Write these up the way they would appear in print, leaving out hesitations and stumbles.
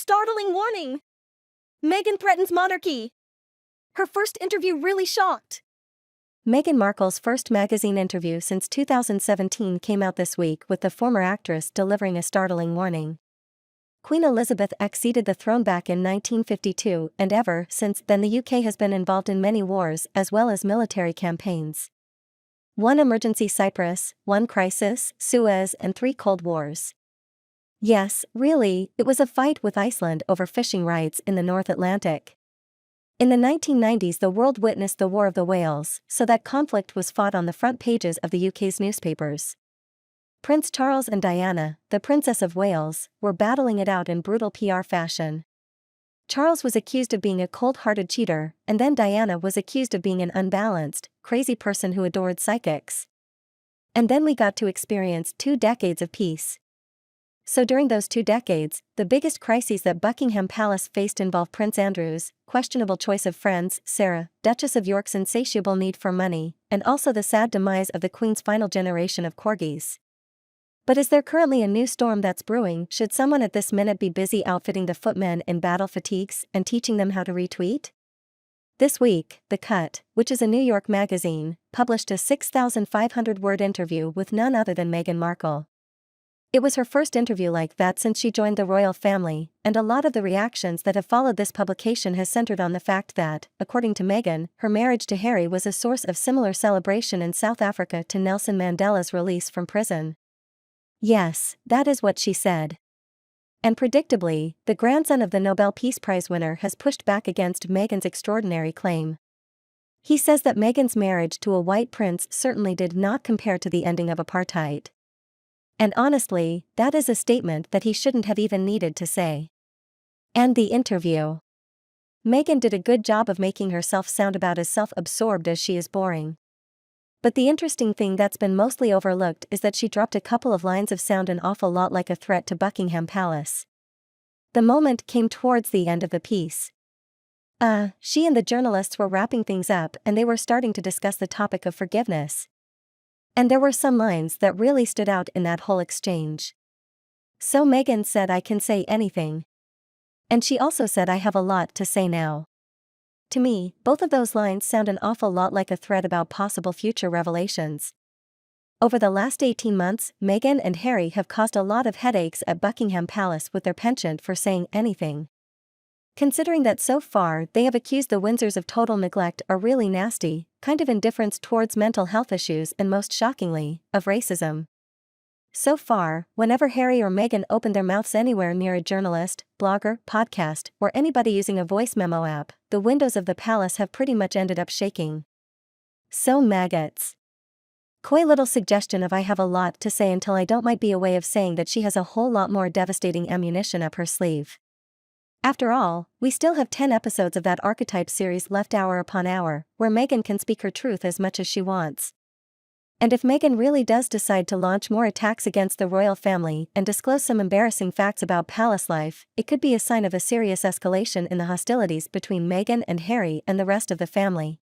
Startling warning! Meghan threatens monarchy. Her first interview really shocked. Meghan Markle's first magazine interview since 2017 came out this week, with the former actress delivering a startling warning. Queen Elizabeth ceded the throne back in 1952, and ever since then the UK has been involved in many wars as well as military campaigns. 1 emergency Cyprus, 1 crisis, Suez, and 3 Cold Wars. Yes, really, it was a fight with Iceland over fishing rights in the North Atlantic. In the 1990s the world witnessed the War of the Whales, so that conflict was fought on the front pages of the UK's newspapers. Prince Charles and Diana, the Princess of Wales, were battling it out in brutal PR fashion. Charles was accused of being a cold-hearted cheater, and then Diana was accused of being an unbalanced, crazy person who adored psychics. And then we got to experience 2 decades of peace. So during those 2 decades, the biggest crises that Buckingham Palace faced involved Prince Andrew's questionable choice of friends, Sarah, Duchess of York's insatiable need for money, and also the sad demise of the Queen's final generation of corgis. But is there currently a new storm that's brewing? Should someone at this minute be busy outfitting the footmen in battle fatigues and teaching them how to retweet? This week, The Cut, which is a New York magazine, published a 6,500-word interview with none other than Meghan Markle. It was her first interview like that since she joined the royal family, and a lot of the reactions that have followed this publication has centered on the fact that, according to Meghan, her marriage to Harry was a source of similar celebration in South Africa to Nelson Mandela's release from prison. Yes, that is what she said. And predictably, the grandson of the Nobel Peace Prize winner has pushed back against Meghan's extraordinary claim. He says that Meghan's marriage to a white prince certainly did not compare to the ending of apartheid. And honestly, that is a statement that he shouldn't have even needed to say. And the interview. Meghan did a good job of making herself sound about as self-absorbed as she is boring. But the interesting thing that's been mostly overlooked is that she dropped a couple of lines of sound an awful lot like a threat to Buckingham Palace. The moment came towards the end of the piece. She and the journalists were wrapping things up and they were starting to discuss the topic of forgiveness. And there were some lines that really stood out in that whole exchange. So Meghan said, "I can say anything." And she also said, "I have a lot to say now." To me, both of those lines sound an awful lot like a threat about possible future revelations. Over the last 18 months, Meghan and Harry have caused a lot of headaches at Buckingham Palace with their penchant for saying anything. Considering that so far they have accused the Windsors of total neglect or really nasty, kind of indifference towards mental health issues and most shockingly, of racism. So far, whenever Harry or Meghan opened their mouths anywhere near a journalist, blogger, podcast, or anybody using a voice memo app, the windows of the palace have pretty much ended up shaking. So maggots. Coy little suggestion of "I have a lot to say until I don't" might be a way of saying that she has a whole lot more devastating ammunition up her sleeve. After all, we still have 10 episodes of that archetype series left hour upon hour, where Meghan can speak her truth as much as she wants. And if Meghan really does decide to launch more attacks against the royal family and disclose some embarrassing facts about palace life, it could be a sign of a serious escalation in the hostilities between Meghan and Harry and the rest of the family.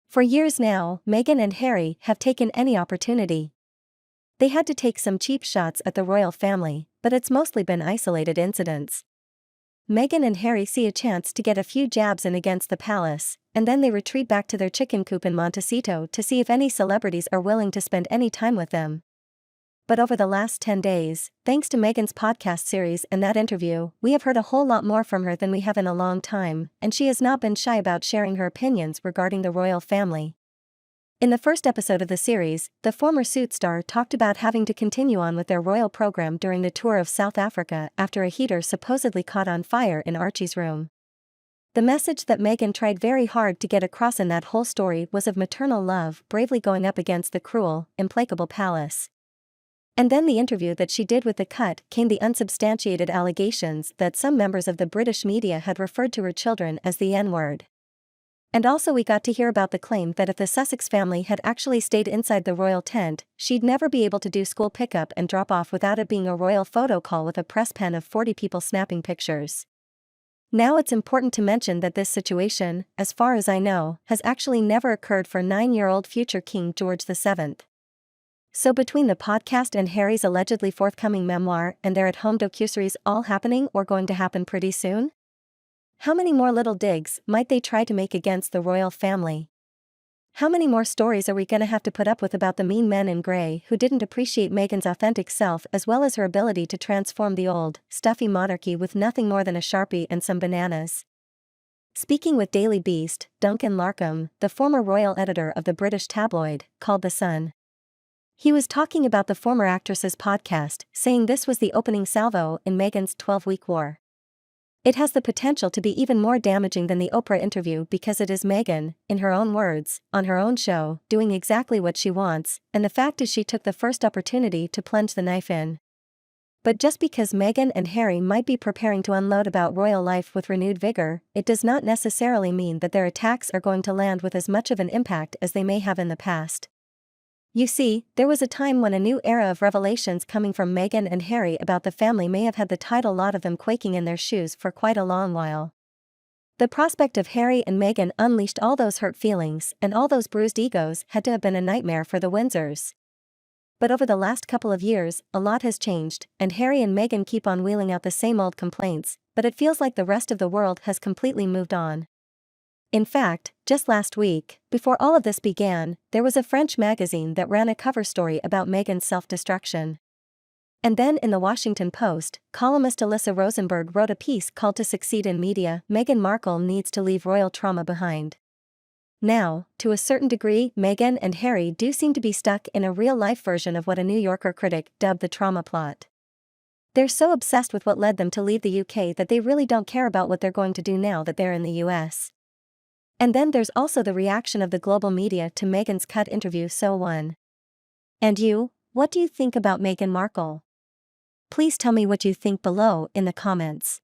For years now, Meghan and Harry have taken any opportunity. They had to take some cheap shots at the royal family, but it's mostly been isolated incidents. Meghan and Harry see a chance to get a few jabs in against the palace, and then they retreat back to their chicken coop in Montecito to see if any celebrities are willing to spend any time with them. But over the last 10 days, thanks to Meghan's podcast series and that interview, we have heard a whole lot more from her than we have in a long time, and she has not been shy about sharing her opinions regarding the royal family. In the first episode of the series, the former Suits star talked about having to continue on with their royal program during the tour of South Africa after a heater supposedly caught on fire in Archie's room. The message that Meghan tried very hard to get across in that whole story was of maternal love bravely going up against the cruel, implacable palace. And then the interview that she did with The Cut came the unsubstantiated allegations that some members of the British media had referred to her children as the N-word. And also we got to hear about the claim that if the Sussex family had actually stayed inside the royal tent, she'd never be able to do school pickup and drop off without it being a royal photo call with a press pen of 40 people snapping pictures. Now it's important to mention that this situation, as far as I know, has actually never occurred for 9-year-old future King George VII. So between the podcast and Harry's allegedly forthcoming memoir and their at-home docuseries all happening or going to happen pretty soon? How many more little digs might they try to make against the royal family? How many more stories are we gonna have to put up with about the mean men in grey who didn't appreciate Meghan's authentic self as well as her ability to transform the old, stuffy monarchy with nothing more than a Sharpie and some bananas? Speaking with Daily Beast, Duncan Larcombe, the former royal editor of the British tabloid, called The Sun. He was talking about the former actress's podcast, saying this was the opening salvo in Meghan's 12-week war. It has the potential to be even more damaging than the Oprah interview because it is Meghan, in her own words, on her own show, doing exactly what she wants, and the fact is she took the first opportunity to plunge the knife in. But just because Meghan and Harry might be preparing to unload about royal life with renewed vigor, it does not necessarily mean that their attacks are going to land with as much of an impact as they may have in the past. You see, there was a time when a new era of revelations coming from Meghan and Harry about the family may have had the title lot of them quaking in their shoes for quite a long while. The prospect of Harry and Meghan unleashed all those hurt feelings and all those bruised egos had to have been a nightmare for the Windsors. But over the last couple of years, a lot has changed, and Harry and Meghan keep on wheeling out the same old complaints, but it feels like the rest of the world has completely moved on. In fact, just last week, before all of this began, there was a French magazine that ran a cover story about Meghan's self-destruction. And then in the Washington Post, columnist Alyssa Rosenberg wrote a piece called "To Succeed in Media, Meghan Markle Needs to Leave Royal Trauma Behind." Now, to a certain degree, Meghan and Harry do seem to be stuck in a real-life version of what a New Yorker critic dubbed the trauma plot. They're so obsessed with what led them to leave the UK that they really don't care about what they're going to do now that they're in the US. And then there's also the reaction of the global media to Meghan's cut interview. So one. And you, what do you think about Meghan Markle? Please tell me what you think below in the comments.